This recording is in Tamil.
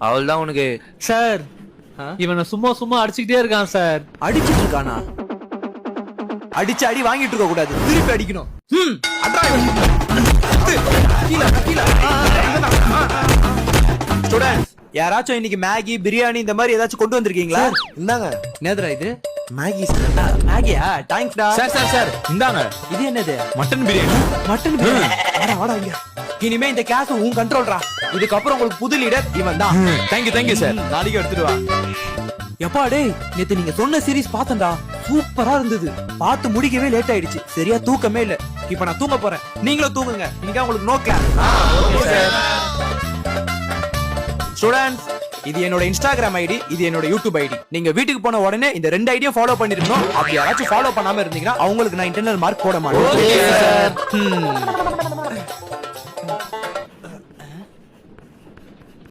அவள்தான் உனக்கு. சார் இவனை சும்மா சும்மா அடிச்சுக்கிட்டே இருக்கான் சார். அடிச்சிட்டு இருக்கானா? அடிச்சு அடி வாங்கிட்டு இருக்க கூடாது, திருப்பி அடிக்கணும். ஸ்டூடண்ட்ஸ், யாராச்சும் இன்னைக்கு மேகி பிரியாணி இந்த மாதிரி ஏதாச்சும் கொண்டு வந்திருக்கீங்களா? இந்தாங்க. என்னதுடா இது? மேகி. மேகியா? தேங்க்ஸ்டா. சார் இந்தாங்க. இது என்னது? மட்டன் பிரியாணி. மட்டன் பிரியாணி. வாடா இங்க. இனிமே இந்த கிளாஸ் உன் கண்ட்ரோல்ரா. இதுக்கப்புறம் உங்களுக்கு புது லீடர் இவன் தான். Thank you sir. நாளைக்கு எடுத்துட்டு வா. எப்பா டேய், நேத்து நீங்க சொன்ன சீரிஸ் பார்த்தேன்டா, சூப்பரா இருந்தது. பார்த்து முடிக்கவே லேட் ஆயிடுச்சு, சரியா தூக்கமே இல்ல. இப்ப நான் தூங்க போறேன், நீங்களும் தூங்குங்க. இன்னைக்கு உங்களுக்கு நோ கிளாஸ். ஸ்டூடண்ட்ஸ், இது என்னோட இன்ஸ்டாகிராம் ஐடி, இது என்னோட யூடியூப் ஐடி. நீங்க வீட்டுக்கு போன உடனே இந்த ரெண்டு ஐடியும் ஃபாலோ பண்ணிருக்கணும். அப்படி யாராச்சும் ஃபாலோ பண்ணாம இருந்தீங்கன்னா அவங்களுக்கு நான் இன்டர்னல் மார்க் போட மாட்டேன்.